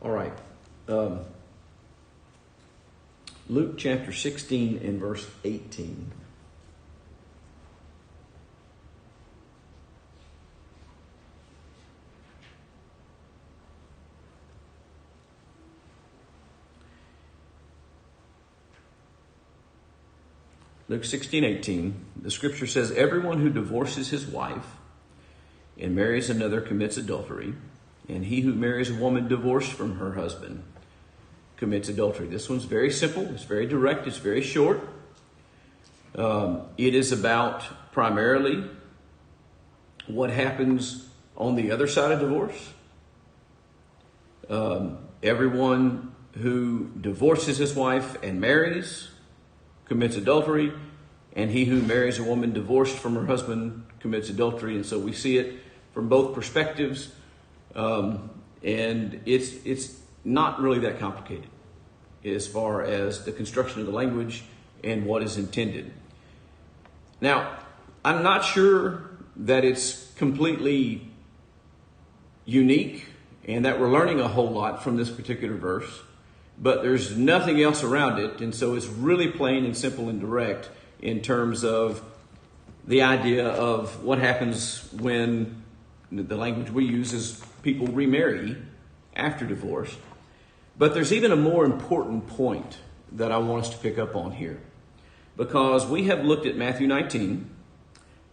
All right. Luke chapter 16 and verse 18. Luke 16:18, the scripture says, "Everyone who divorces his wife and marries another commits adultery, and he who marries a woman divorced from her husband commits adultery." This one's very simple. It's very direct. It's very short. It is about primarily what happens on the other side of divorce. Everyone who divorces his wife and marries commits adultery, and he who marries a woman divorced from her husband commits adultery. And so we see it from both perspectives, and it's not really that complicated as far as the construction of the language and what is intended. Now, I'm not sure that it's completely unique and that we're learning a whole lot from this particular verse, but there's nothing else around it. And so it's really plain and simple and direct in terms of the idea of what happens when the language we use is people remarry after divorce. But there's even a more important point that I want us to pick up on here, because we have looked at Matthew 19,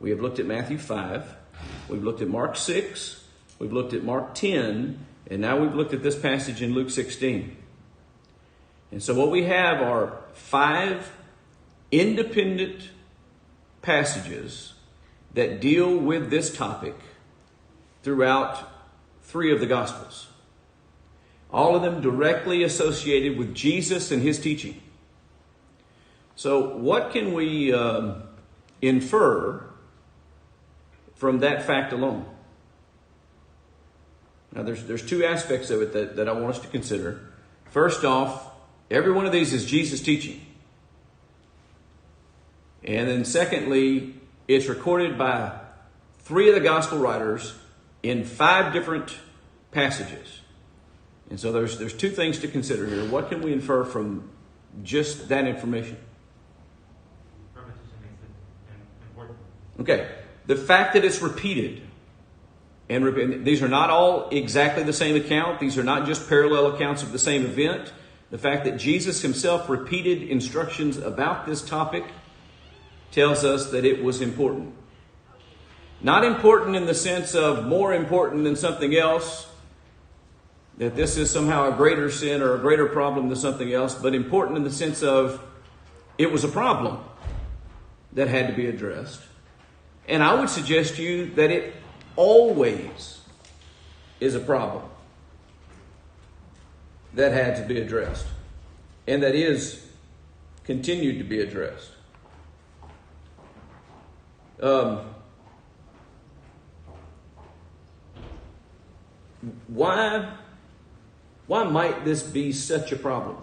we have looked at Matthew 5, we've looked at Mark 6, we've looked at Mark 10, and now we've looked at this passage in Luke 16. And so what we have are 5 independent passages that deal with this topic throughout 3 of the Gospels. All of them directly associated with Jesus and his teaching. So what can we infer from that fact alone? Now there's 2 aspects of it that I want us to consider. First off, every one of these is Jesus' teaching. And then secondly, it's recorded by 3 of the gospel writers in 5 different passages. And so there's 2 things to consider here. What can we infer from just that information? Repetition makes it important. Okay. The fact that it's repeated. And these are not all exactly the same account. These are not just parallel accounts of the same event. The fact that Jesus himself repeated instructions about this topic tells us that it was important. Not important in the sense of more important than something else, that this is somehow a greater sin or a greater problem than something else, but important in the sense of it was a problem that had to be addressed. And I would suggest to you that it always is a problem that had to be addressed, and that is continued to be addressed. Why might this be such a problem?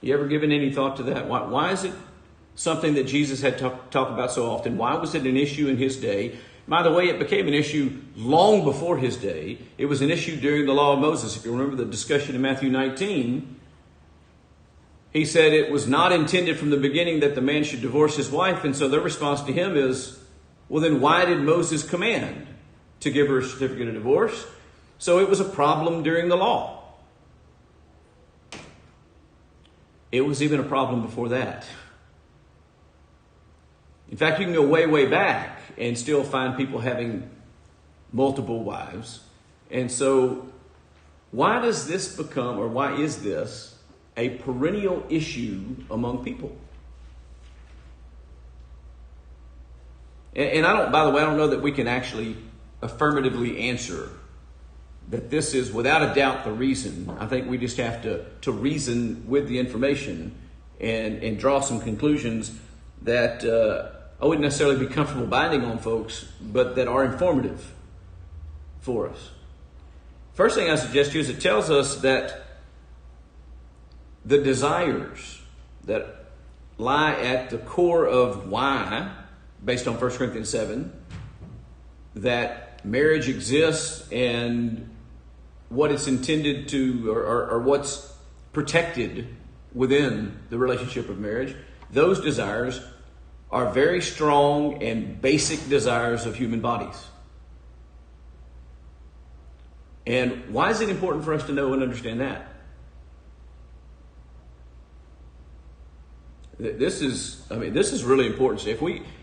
You ever given any thought to that? Why is it something that Jesus had talked about so often? Why was it an issue in his day? By the way, it became an issue long before his day. It was an issue during the law of Moses. If you remember the discussion in Matthew 19, he said it was not intended from the beginning that the man should divorce his wife. And so their response to him is, well, then why did Moses command to give her a certificate of divorce? So it was a problem during the law. It was even a problem before that. In fact, you can go way, way back and still find people having multiple wives. And so why does this become, or why is this a perennial issue among people? And by the way, I don't know that we can actually affirmatively answer that this is without a doubt the reason. I think we just have to reason with the information and draw some conclusions that I wouldn't necessarily be comfortable binding on folks, but that are informative for us. First thing I suggest to you is it tells us that the desires that lie at the core of why, based on 1 Corinthians 7, that marriage exists and what it's intended to, or what's protected within the relationship of marriage, those desires are very strong and basic desires of human bodies. And why is it important for us to know and understand that? This is really important. So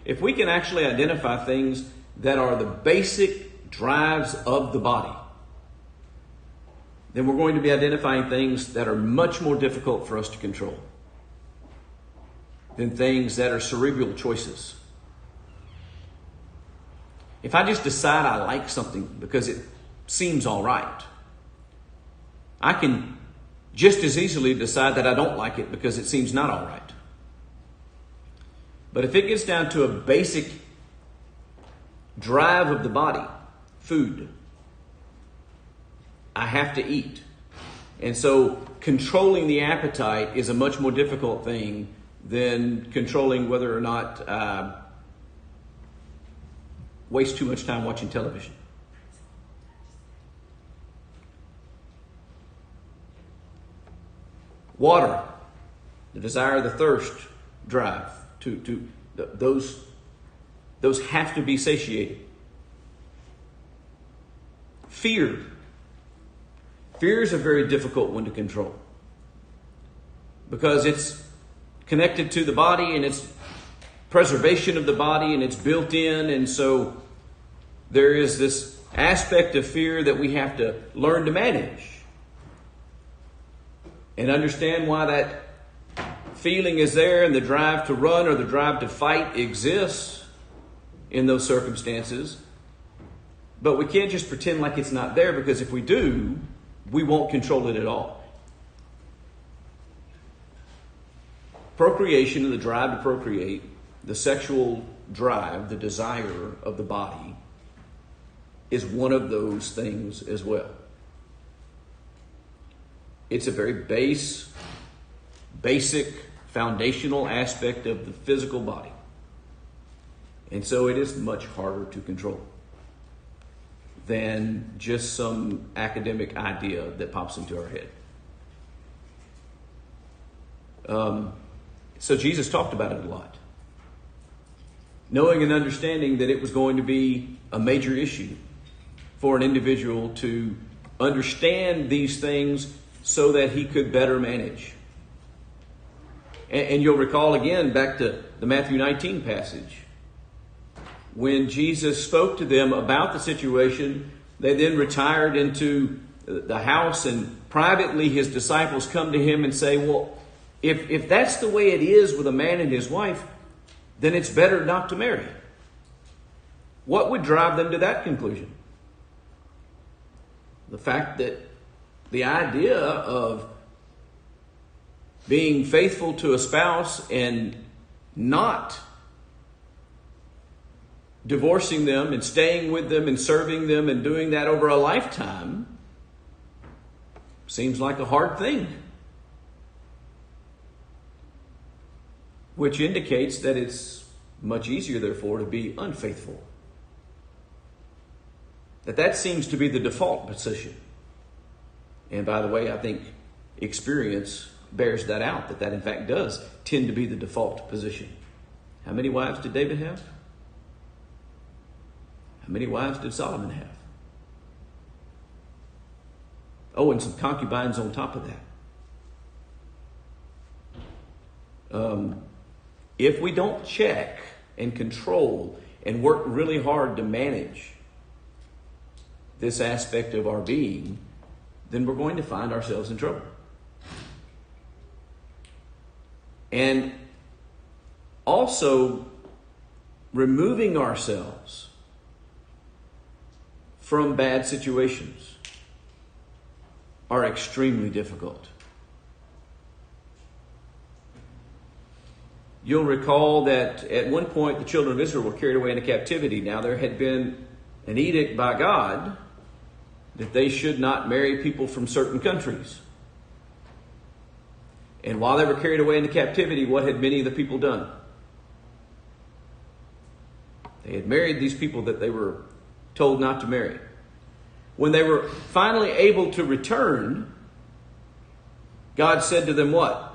if we can actually identify things that are the basic drives of the body, then we're going to be identifying things that are much more difficult for us to control than things that are cerebral choices. If I just decide I like something because it seems all right, I can just as easily decide that I don't like it because it seems not all right. But if it gets down to a basic drive of the body, food, I have to eat. And so controlling the appetite is a much more difficult thing than controlling whether or not waste too much time watching television. Water, the desire, the thirst drive, those have to be satiated. Fear is a very difficult one to control because it's connected to the body and it's preservation of the body and it's built in, and so there is this aspect of fear that we have to learn to manage and understand why that feeling is there, and the drive to run or the drive to fight exists in those circumstances. But we can't just pretend like it's not there, because if we do, we won't control it at all. Procreation and the drive to procreate, the sexual drive, the desire of the body, is one of those things as well. It's a very basic, foundational aspect of the physical body. And so it is much harder to control than just some academic idea that pops into our head. So Jesus talked about it a lot, knowing and understanding that it was going to be a major issue for an individual to understand these things so that he could better manage. And you'll recall again back to the Matthew 19 passage. When Jesus spoke to them about the situation, they then retired into the house, and privately his disciples come to him and say, well, if that's the way it is with a man and his wife, then it's better not to marry. What would drive them to that conclusion? The fact that the idea of being faithful to a spouse and not divorcing them and staying with them and serving them and doing that over a lifetime seems like a hard thing. Which indicates that it's much easier, therefore, to be unfaithful. That seems to be the default position. And by the way, I think experience bears that out, that in fact does tend to be the default position. How many wives did David have? How many wives did Solomon have? Oh, and some concubines on top of that. If we don't check and control and work really hard to manage this aspect of our being, then we're going to find ourselves in trouble. And also, removing ourselves from bad situations are extremely difficult. You'll recall that at one point the children of Israel were carried away into captivity. Now there had been an edict by God that they should not marry people from certain countries. And while they were carried away into captivity, what had many of the people done? They had married these people that they were told not to marry. When they were finally able to return, God said to them what?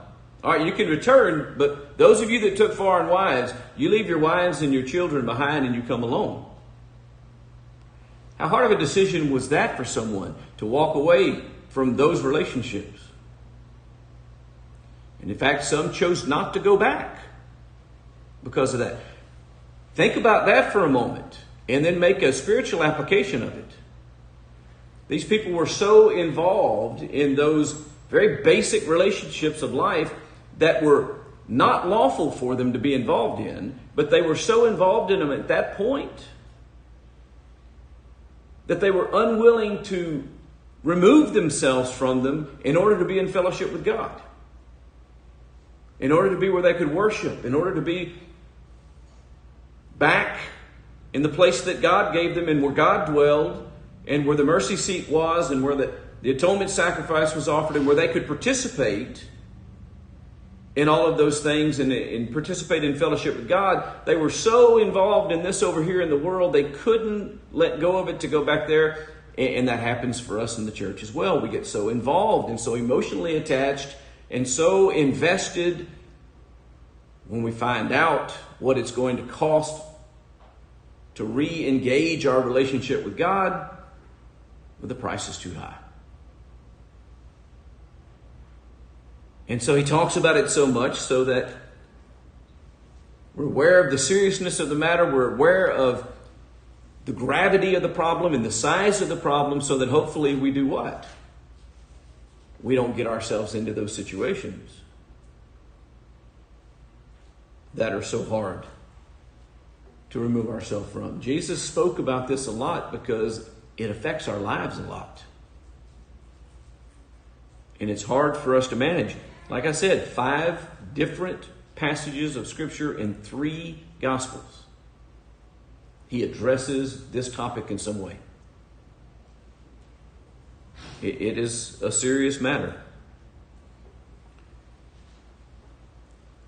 All right, you can return, but those of you that took foreign wives, you leave your wives and your children behind and you come alone. How hard of a decision was that for someone to walk away from those relationships? And in fact, some chose not to go back because of that. Think about that for a moment and then make a spiritual application of it. These people were so involved in those very basic relationships of life that were not lawful for them to be involved in, but they were so involved in them at that point that they were unwilling to remove themselves from them in order to be in fellowship with God, in order to be where they could worship, in order to be back in the place that God gave them and where God dwelled and where the mercy seat was and where the atonement sacrifice was offered and where they could participate in all of those things and participate in fellowship with God. They were so involved in this over here in the world, they couldn't let go of it to go back there. And that happens for us in the church as well. We get so involved and so emotionally attached and so invested when we find out what it's going to cost to re-engage our relationship with God, but the price is too high. And so he talks about it so much so that we're aware of the seriousness of the matter. We're aware of the gravity of the problem and the size of the problem so that hopefully we do what? We don't get ourselves into those situations that are so hard to remove ourselves from. Jesus spoke about this a lot because it affects our lives a lot. And it's hard for us to manage. Like I said, 5 different passages of Scripture in 3 Gospels. He addresses this topic in some way. It is a serious matter.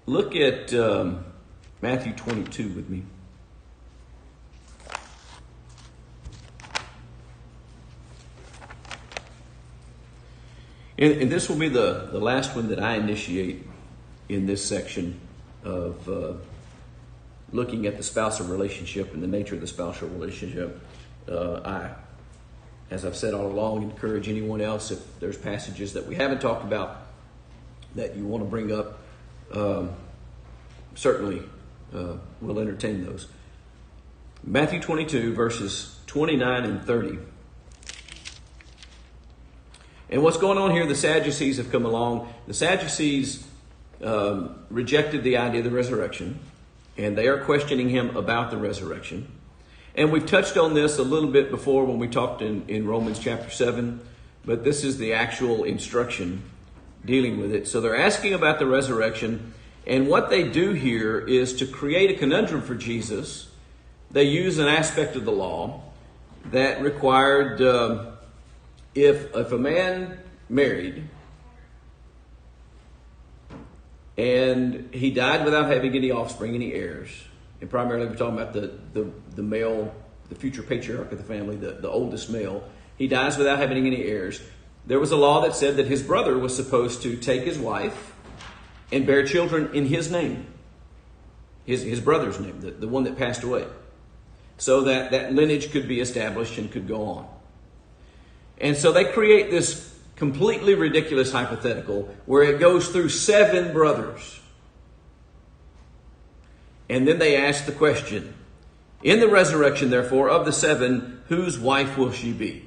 Look at Matthew 22 with me. And this will be the last one that I initiate in this section of looking at the spousal relationship and the nature of the spousal relationship. I, as I've said all along, encourage anyone else, if there's passages that we haven't talked about that you want to bring up, certainly we'll entertain those. Matthew 22, verses 29 and 30. And what's going on here, the Sadducees have come along. The Sadducees rejected the idea of the resurrection, and they are questioning him about the resurrection. And we've touched on this a little bit before when we talked in Romans chapter 7, but this is the actual instruction dealing with it. So they're asking about the resurrection, and what they do here is to create a conundrum for Jesus. They use an aspect of the law that required... If a man married and he died without having any offspring, any heirs, and primarily we're talking about the male, the future patriarch of the family, the oldest male, he dies without having any heirs. There was a law that said that his brother was supposed to take his wife and bear children in his name, his brother's name, the one that passed away, so that that lineage could be established and could go on. And so they create this completely ridiculous hypothetical where it goes through 7 brothers. And then they ask the question, in the resurrection, therefore, of the 7, whose wife will she be?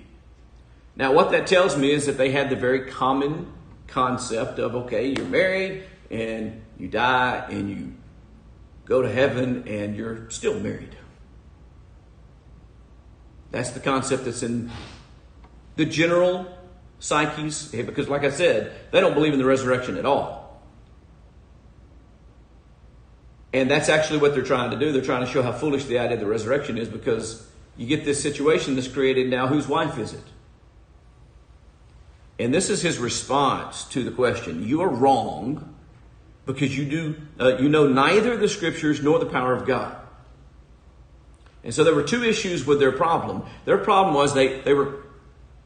Now, what that tells me is that they had the very common concept of, okay, you're married and you die and you go to heaven and you're still married. That's the concept that's in the general psyches, because like I said, they don't believe in the resurrection at all. And that's actually what they're trying to do. They're trying to show how foolish the idea of the resurrection is, because you get this situation that's created now, whose wife is it? And this is his response to the question. You are wrong because you know neither the Scriptures nor the power of God. And so there were two issues with their problem. Their problem was they were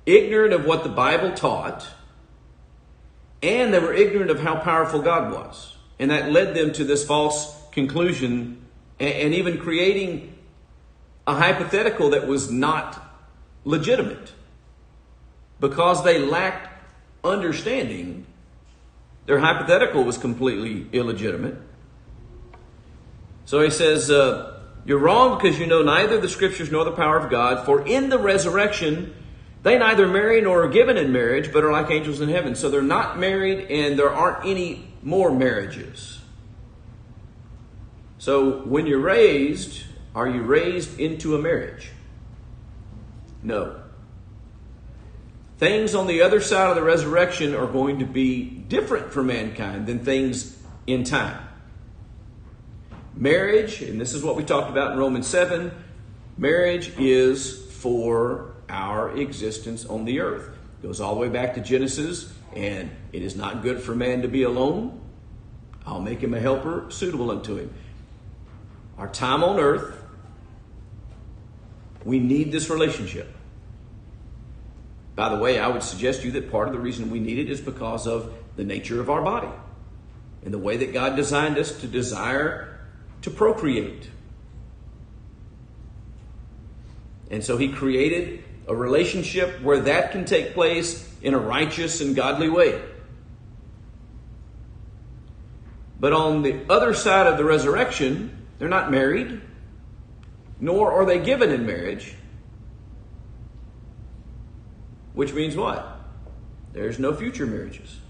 ignorant of what the Bible taught, and they were ignorant of how powerful God was. And that led them to this false conclusion and even creating a hypothetical that was not legitimate. Because they lacked understanding, their hypothetical was completely illegitimate. So he says, you're wrong because you know neither the Scriptures nor the power of God, for in the resurrection they neither marry nor are given in marriage, but are like angels in heaven. So they're not married, and there aren't any more marriages. So when you're raised, are you raised into a marriage? No. Things on the other side of the resurrection are going to be different for mankind than things in time. Marriage, and this is what we talked about in Romans 7, marriage is for our existence on the earth. It goes all the way back to Genesis, and it is not good for man to be alone. I'll make him a helper suitable unto him. Our time on earth, we need this relationship. By the way, I would suggest to you that part of the reason we need it is because of the nature of our body and the way that God designed us to desire to procreate. And so he created a relationship where that can take place in a righteous and godly way. But on the other side of the resurrection, they're not married, nor are they given in marriage. Which means what? There's no future marriages.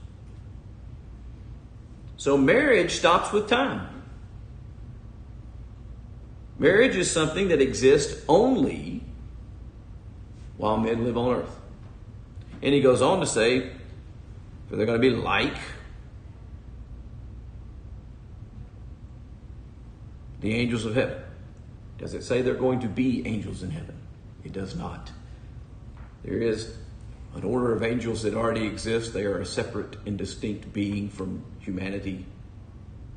So marriage stops with time. Marriage is something that exists only while men live on earth. And he goes on to say, for they're going to be like the angels of heaven. Does it say they're going to be angels in heaven? It does not. There is an order of angels that already exists. They are a separate and distinct being from humanity.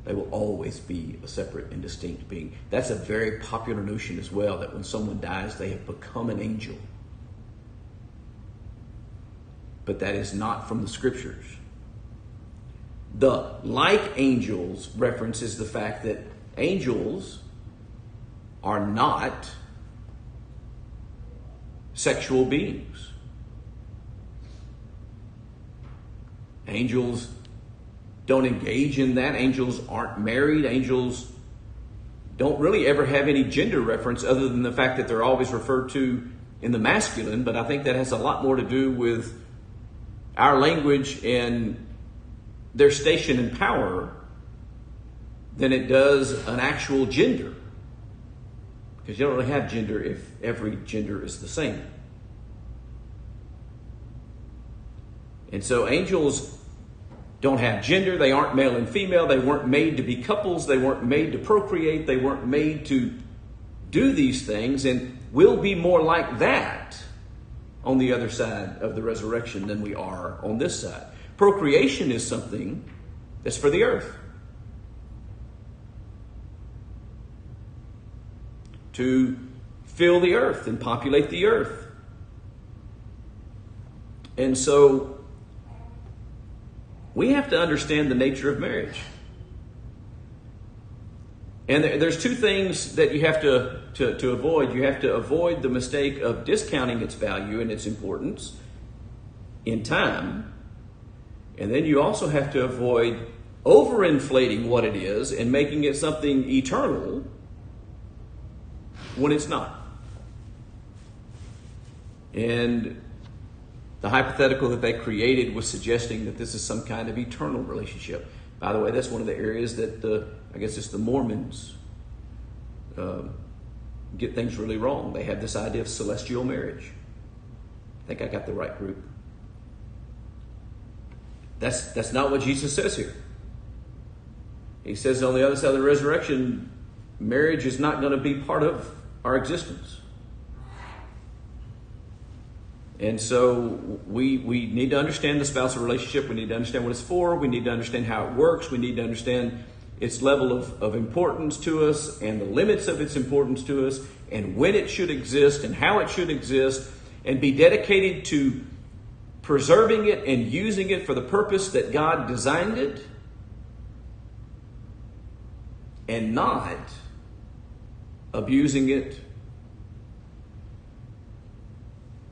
They will always be a separate and distinct being. That's a very popular notion as well, that when someone dies, they have become an angel. But that is not from the Scriptures. The like angels references the fact that angels are not sexual beings. Angels don't engage in that. Angels aren't married. Angels don't really ever have any gender reference other than the fact that they're always referred to in the masculine. But I think that has a lot more to do with our language and their station and power than it does an actual gender. Because you don't really have gender if every gender is the same. And so angels don't have gender. They aren't male and female. They weren't made to be couples. They weren't made to procreate. They weren't made to do these things, and we'll be more like that on the other side of the resurrection than we are on this side. Procreation is something that's for the earth. To fill the earth and populate the earth. And so we have to understand the nature of marriage. And there's two things that you have to avoid. You have to avoid the mistake of discounting its value and its importance in time. And then you also have to avoid overinflating what it is and making it something eternal when it's not. And the hypothetical that they created was suggesting that this is some kind of eternal relationship. By the way, that's one of the areas that I guess it's the Mormons get things really wrong. They have this idea of celestial marriage. I think I got the right group. That's not what Jesus says here. He says on the other side of the resurrection, marriage is not going to be part of our existence. And so we need to understand the spousal relationship. We need to understand what it's for. We need to understand how it works. We need to understand its level of importance to us and the limits of its importance to us and when it should exist and how it should exist, and be dedicated to preserving it and using it for the purpose that God designed it, and not abusing it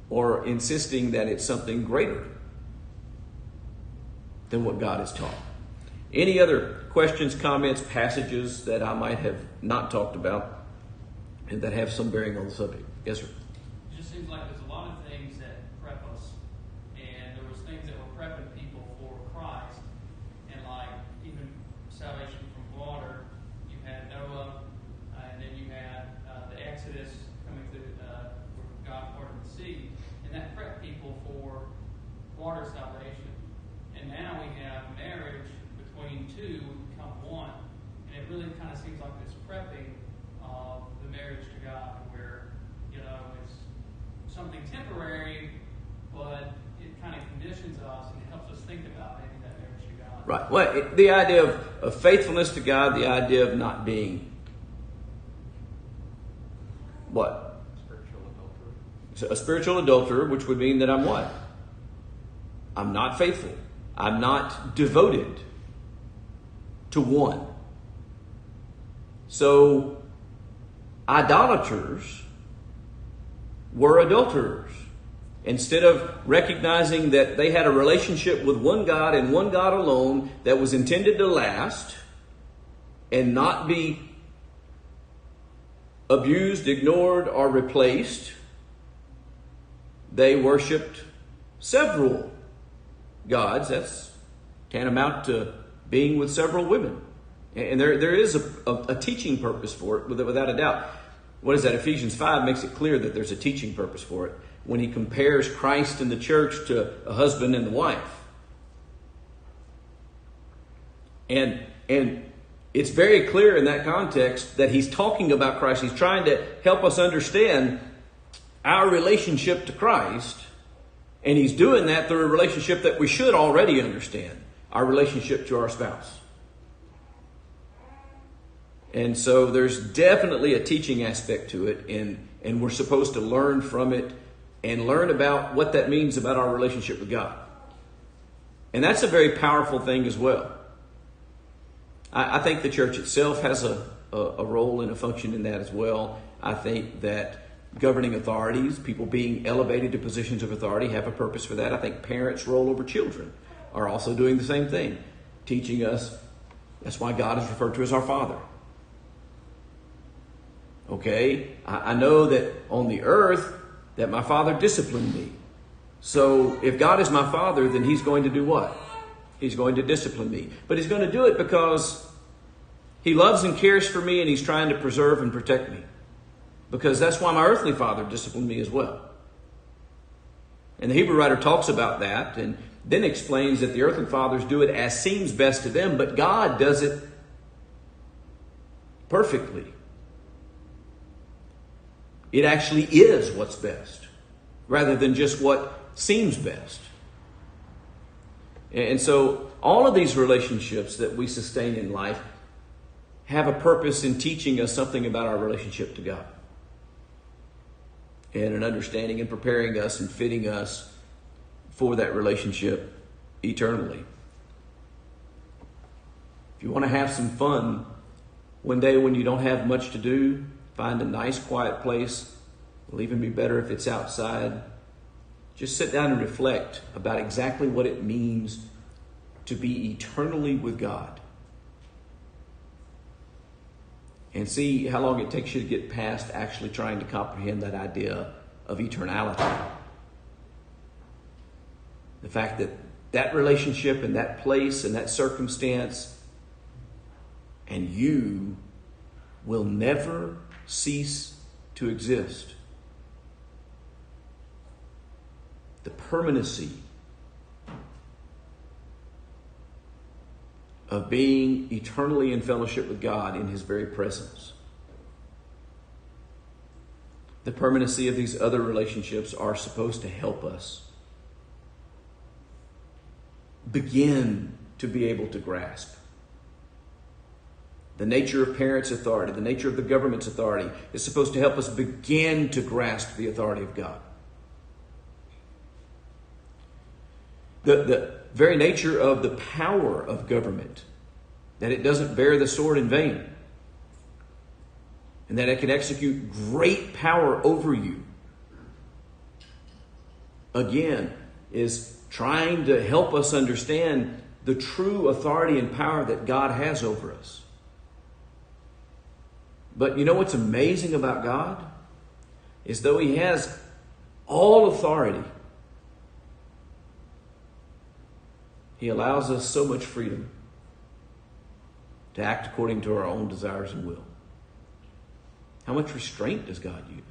or insisting that it's something greater than what God has taught. Any other questions, comments, passages that I might have not talked about and that have some bearing on the subject? Yes, sir. It just seems like there's a lot of things that prep us, and there was things that were prepping people for Christ, and like even salvation from water. You had Noah, and then you had the Exodus coming through where God parted the sea, and that prepped people for water salvation. And now we have marriage between two become one, and it really kind of seems like this prepping of the marriage to God, where it's something temporary, but it kind of conditions us and it helps us think about maybe that marriage to God. Right. Well, the idea of faithfulness to God, the idea of not being what? Spiritual adultery. So a spiritual adulterer, which would mean that I'm what? I'm not faithful. I'm not devoted to one. So idolaters were adulterers. Instead of recognizing that they had a relationship with one God and one God alone that was intended to last and not be abused, ignored, or replaced, they worshipped several gods. That's tantamount to being with several women. And there is a teaching purpose for it, without a doubt. What is that? Ephesians 5 makes it clear that there's a teaching purpose for it when he compares Christ and the church to a husband and the wife. And it's very clear in that context that he's talking about Christ. He's trying to help us understand our relationship to Christ. And he's doing that through a relationship that we should already understand, our relationship to our spouse. And so there's definitely a teaching aspect to it, and we're supposed to learn from it and learn about what that means about our relationship with God. And that's a very powerful thing as well. I think the church itself has a role and a function in that as well. I think that governing authorities, people being elevated to positions of authority, have a purpose for that. I think parents' role over children are also doing the same thing, teaching us. That's why God is referred to as our Father. Okay, I know that on the earth that my Father disciplined me. So if God is my Father, then he's going to do what? He's going to discipline me. But he's going to do it because he loves and cares for me, and he's trying to preserve and protect me. Because that's why my earthly father disciplined me as well. And the Hebrew writer talks about that and then explains that the earthly fathers do it as seems best to them, but God does it perfectly. It actually is what's best, rather than just what seems best. And so all of these relationships that we sustain in life have a purpose in teaching us something about our relationship to God, and an understanding and preparing us and fitting us for that relationship eternally. If you want to have some fun one day when you don't have much to do, find a nice quiet place. It'll even be better if it's outside. Just sit down and reflect about exactly what it means to be eternally with God. And see how long it takes you to get past actually trying to comprehend that idea of eternality. The fact that that relationship and that place and that circumstance and you will never cease to exist. The permanency of being eternally in fellowship with God in his very presence. the permanency of these other relationships are supposed to help us begin to be able to grasp the nature of parents' authority, the nature of the government's authority is supposed to help us begin to grasp the authority of God. The very nature of the power of government, that it doesn't bear the sword in vain, and that it can execute great power over you, again, is trying to help us understand the true authority and power that God has over us. But you know what's amazing about God? Is though He has all authority, He allows us so much freedom to act according to our own desires and will. How much restraint does God use?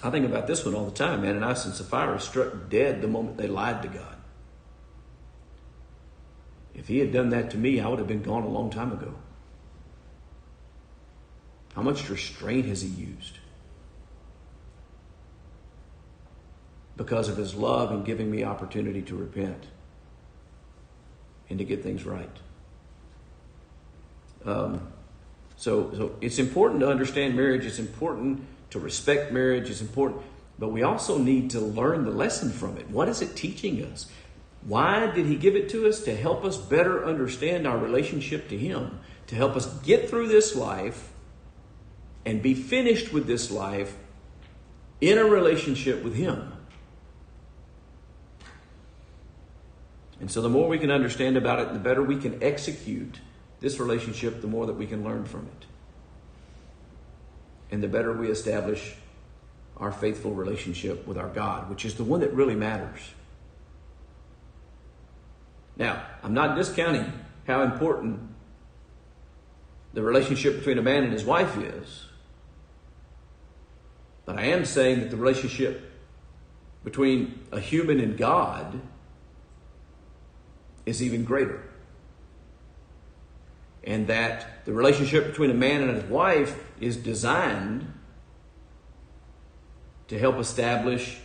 I think about this one all the time. Ananias and Sapphira were struck dead the moment they lied to God. If He had done that to me, I would have been gone a long time ago. How much restraint has He used? Because of His love in giving me opportunity to repent and to get things right. So it's important to understand marriage. It's important to respect marriage. It's important. But we also need to learn the lesson from it. What is it teaching us? Why did He give it to us? To help us better understand our relationship to Him. To help us get through this life and be finished with this life in a relationship with Him. And so the more we can understand about it, the better we can execute this relationship, the more that we can learn from it. And the better we establish our faithful relationship with our God, which is the one that really matters. Now, I'm not discounting how important the relationship between a man and his wife is. But I am saying that the relationship between a human and God is even greater. And that the relationship between a man and his wife is designed to help establish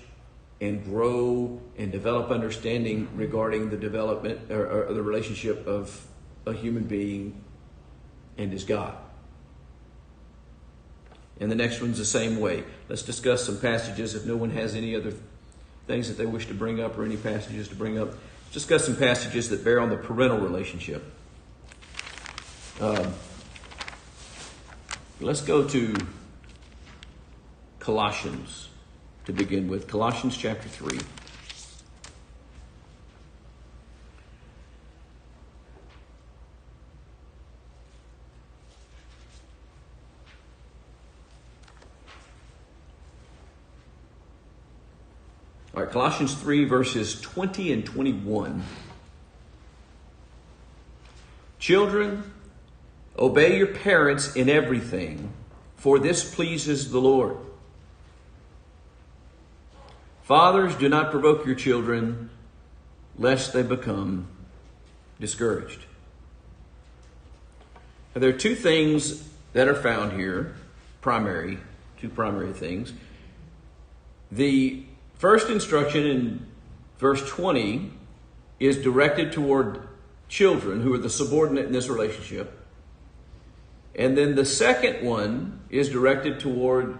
and grow and develop understanding regarding the development or the relationship of a human being and his God. And the next one's the same way. Let's discuss some passages. If no one has any other things that they wish to bring up or any passages to bring up, let's discuss some passages that bear on the parental relationship. Let's go to Colossians to begin with. Colossians chapter 3. All right, Colossians 3, verses 20 and 21. Children, obey your parents in everything, for this pleases the Lord. Fathers, do not provoke your children, lest they become discouraged. Now, there are two things that are found here, two primary things. The first instruction in verse 20 is directed toward children who are the subordinate in this relationship. And then the second one is directed toward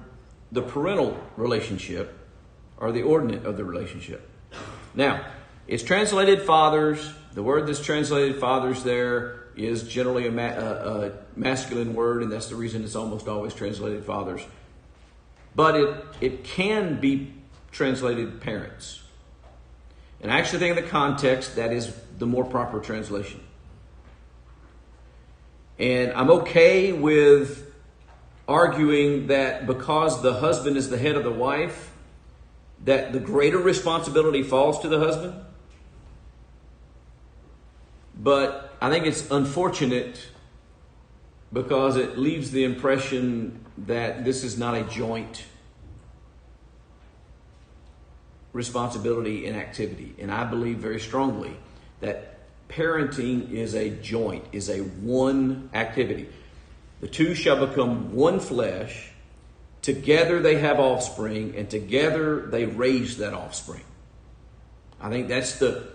the parental relationship or the ordinate of the relationship. Now, it's translated fathers. The word that's translated fathers there is generally a masculine word, and that's the reason it's almost always translated fathers. But it can be translated parents. And I actually think in the context that is the more proper translation. And I'm okay with arguing that because the husband is the head of the wife, that the greater responsibility falls to the husband. But I think it's unfortunate because it leaves the impression that this is not a joint responsibility and activity. And I believe very strongly that parenting is a joint, is a one activity. The two shall become one flesh. Together they have offspring, and together they raise that offspring. I think that's the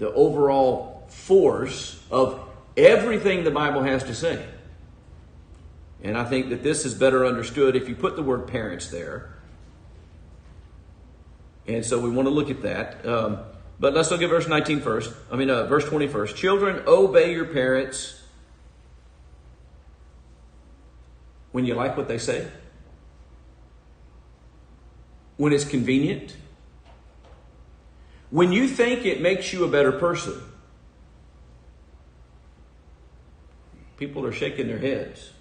overall force of everything the Bible has to say. And I think that this is better understood if you put the word parents there. And so we want to look at that. But let's look at verse 19 first. Verse 20 first. Children, obey your parents when you like what they say, when it's convenient, when you think it makes you a better person. People are shaking their heads.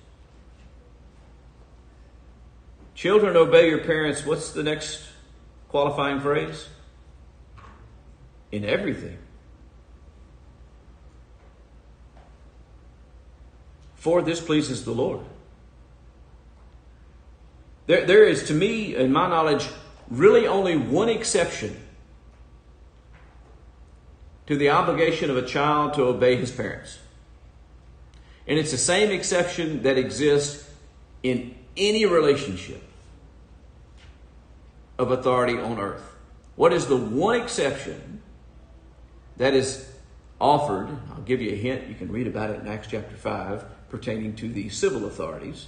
Children, obey your parents. What's the next qualifying phrase? In everything. For this pleases the Lord. There is, to me, in my knowledge, really only one exception to the obligation of a child to obey his parents. And it's the same exception that exists in any relationship of authority on earth. What is the one exception that is offered? I'll give you a hint. You can read about it in Acts chapter 5 pertaining to the civil authorities.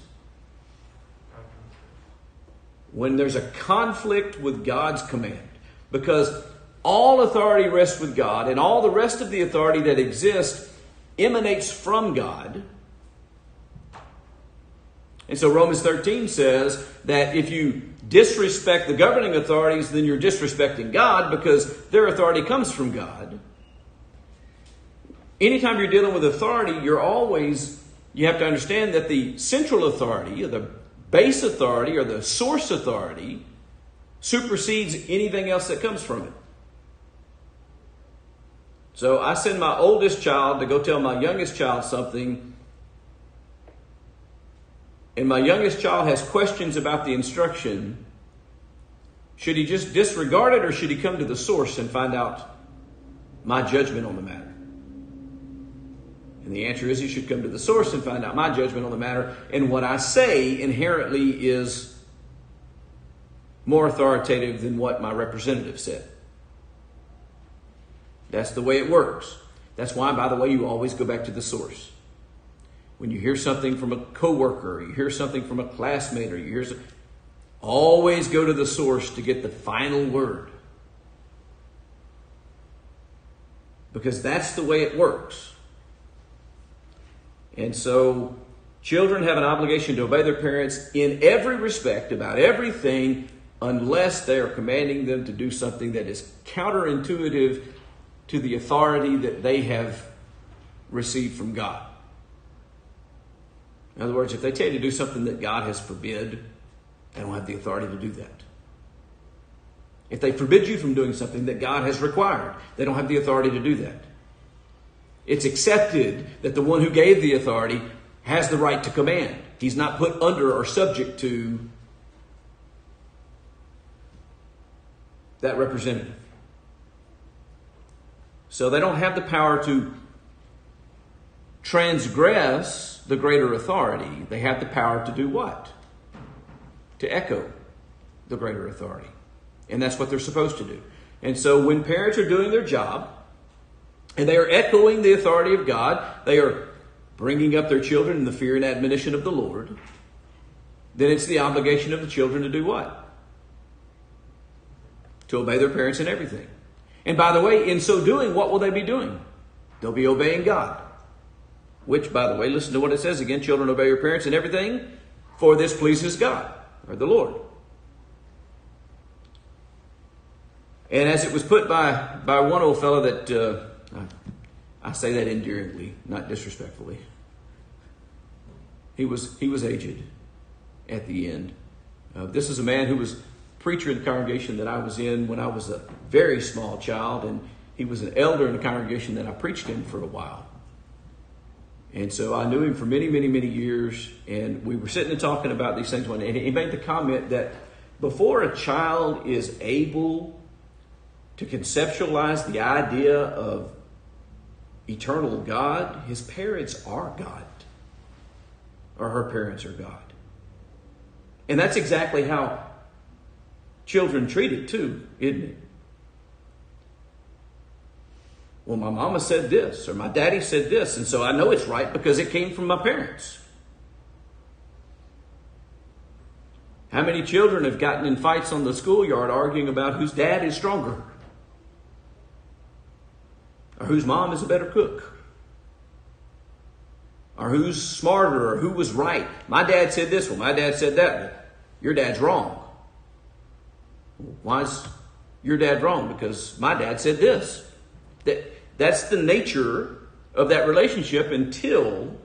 When there's a conflict with God's command, because all authority rests with God and all the rest of the authority that exists emanates from God. And so Romans 13 says that if you disrespect the governing authorities, then you're disrespecting God because their authority comes from God. Anytime you're dealing with authority, you have to understand that the central authority, or the base authority, or the source authority, supersedes anything else that comes from it. So I send my oldest child to go tell my youngest child something, and my youngest child has questions about the instruction. Should he just disregard it, or should he come to the source and find out my judgment on the matter? And the answer is he should come to the source and find out my judgment on the matter. And what I say inherently is more authoritative than what my representative said. That's the way it works. That's why, by the way, you always go back to the source. When you hear something from a coworker, or you hear something from a classmate, or you hear something, always go to the source to get the final word. Because that's the way it works. And so children have an obligation to obey their parents in every respect about everything, unless they are commanding them to do something that is counterintuitive to the authority that they have received from God. In other words, if they tell you to do something that God has forbid, they don't have the authority to do that. If they forbid you from doing something that God has required, they don't have the authority to do that. It's accepted that the one who gave the authority has the right to command. He's not put under or subject to that representative. So they don't have the power to transgress the greater authority. They have the power to do what? To echo the greater authority. And that's what they're supposed to do. And so when parents are doing their job, and they are echoing the authority of God, they are bringing up their children in the fear and admonition of the Lord, then it's the obligation of the children to do what? To obey their parents in everything. And by the way, in so doing, what will they be doing? They'll be obeying God. Which, by the way, listen to what it says again. Children, obey your parents in everything, for this pleases God, or the Lord. And as it was put by one old fellow that... I say that endearingly, not disrespectfully. He was aged at the end. This is a man who was preacher in the congregation that I was in when I was a very small child, and he was an elder in the congregation that I preached in for a while. And so I knew him for many, many, many years, and we were sitting and talking about these things one day, and he made the comment that before a child is able to conceptualize the idea of eternal God, his parents are God. or her parents or God. And that's exactly how children treat it too, isn't it? Well, my mama said this, or my daddy said this, and so I know it's right because it came from my parents. How many children have gotten in fights on the schoolyard arguing about whose dad is stronger? Or whose mom is a better cook? Or who's smarter, or who was right? My dad said this, well, my dad said that. Well, your dad's wrong. Why is your dad wrong? Because my dad said this. That's the nature of that relationship until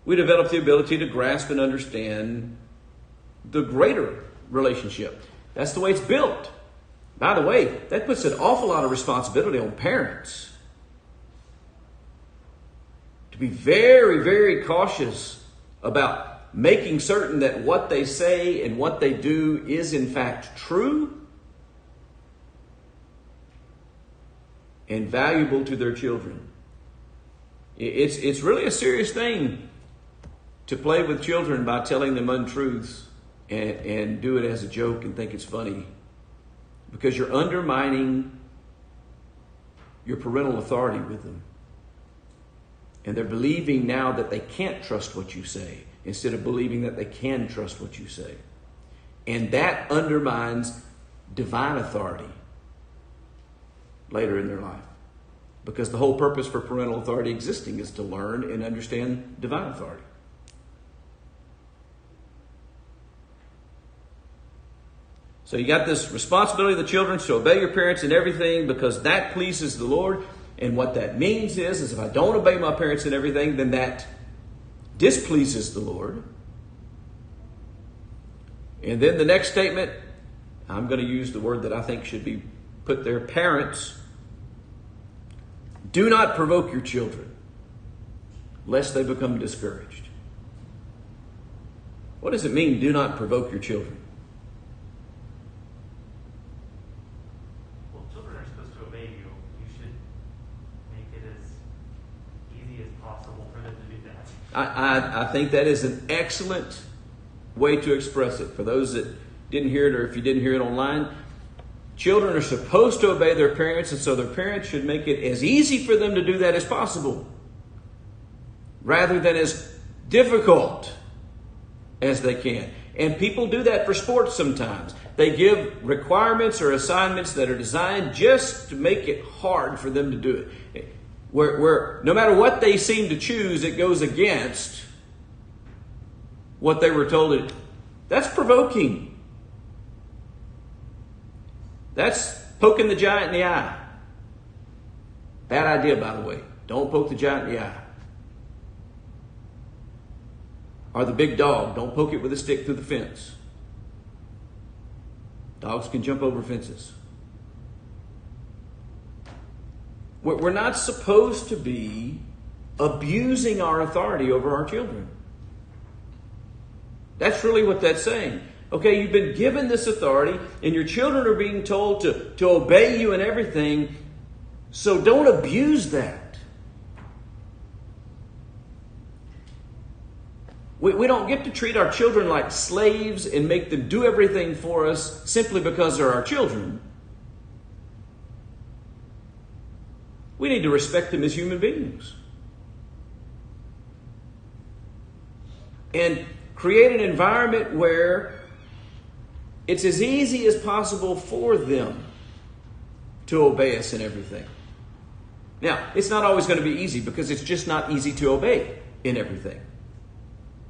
we develop the ability to grasp and understand the greater relationship. That's the way it's built. By the way, that puts an awful lot of responsibility on parents to be very, very cautious about making certain that what they say and what they do is in fact true and valuable to their children. It's really a serious thing to play with children by telling them untruths and do it as a joke and think it's funny, because you're undermining your parental authority with them. And they're believing now that they can't trust what you say instead of believing that they can trust what you say. And that undermines divine authority later in their life. Because the whole purpose for parental authority existing is to learn and understand divine authority. So you got this responsibility of the children to obey your parents in everything because that pleases the Lord. And what that means is if I don't obey my parents in everything, then that displeases the Lord. And then the next statement, I'm going to use the word that I think should be put there, parents. Do not provoke your children, lest they become discouraged. What does it mean, do not provoke your children? Well, children are supposed to obey you. You should make it as easy as possible for them to do that. I think that is an excellent way to express it. For those that didn't hear it, or if you didn't hear it online, children are supposed to obey their parents, and so their parents should make it as easy for them to do that as possible, rather than as difficult as they can. And people do that for sports sometimes. They give requirements or assignments that are designed just to make it hard for them to do it. Where no matter what they seem to choose, it goes against what they were told. That's provoking. That's poking the giant in the eye. Bad idea, by the way. Don't poke the giant in the eye. Or the big dog. Don't poke it with a stick through the fence. Dogs can jump over fences. We're not supposed to be abusing our authority over our children. That's really what that's saying. Okay, you've been given this authority, and your children are being told to obey you in everything, so don't abuse that. We don't get to treat our children like slaves and make them do everything for us simply because they're our children. We need to respect them as human beings. And create an environment where it's as easy as possible for them to obey us in everything. Now, it's not always going to be easy because it's just not easy to obey in everything.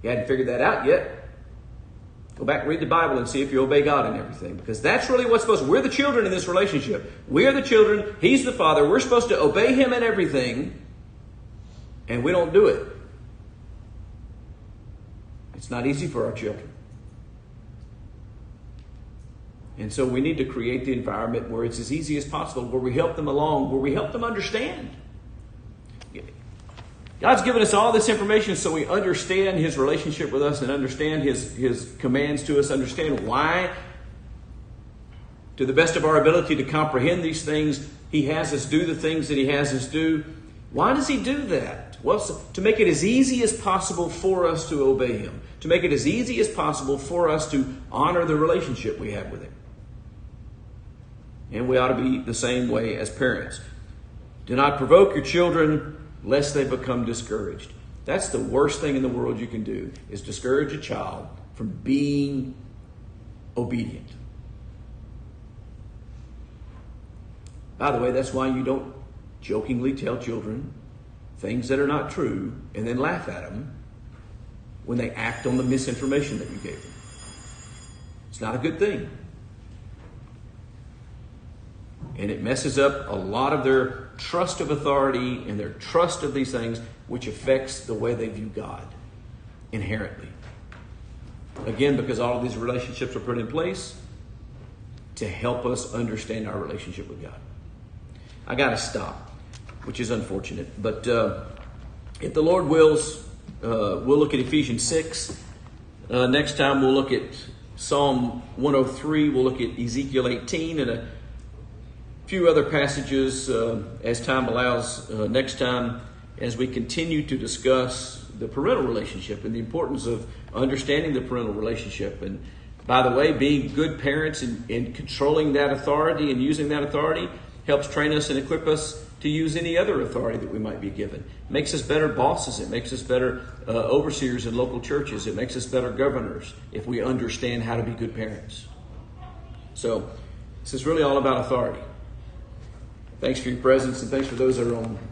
You hadn't figured that out yet? Go back and read the Bible and see if you obey God in everything. Because that's really what's supposed to... We're the children in this relationship. We are the children. He's the father. We're supposed to obey him in everything. And we don't do it. It's not easy for our children. And so we need to create the environment where it's as easy as possible, where we help them along, where we help them understand. God's given us all this information so we understand his relationship with us and understand his commands to us, understand why, to the best of our ability to comprehend these things, he has us do the things that he has us do. Why does he do that? Well, to make it as easy as possible for us to obey him, to make it as easy as possible for us to honor the relationship we have with him. And we ought to be the same way as parents. Do not provoke your children lest they become discouraged. That's the worst thing in the world you can do, is discourage a child from being obedient. By the way, that's why you don't jokingly tell children things that are not true and then laugh at them when they act on the misinformation that you gave them. It's not a good thing. And it messes up a lot of their trust of authority and their trust of these things, which affects the way they view God inherently. Again, because all of these relationships are put in place to help us understand our relationship with God. I got to stop, which is unfortunate. But if the Lord wills, we'll look at Ephesians 6. Next time we'll look at Psalm 103. We'll look at Ezekiel 18 and a few other passages as time allows next time, as we continue to discuss the parental relationship and the importance of understanding the parental relationship. And by the way, being good parents and controlling that authority and using that authority helps train us and equip us to use any other authority that we might be given. It makes us better bosses. It makes us better overseers in local churches. It makes us better governors if we understand how to be good parents. So this is really all about authority. Thanks for your presence, and thanks for those that are on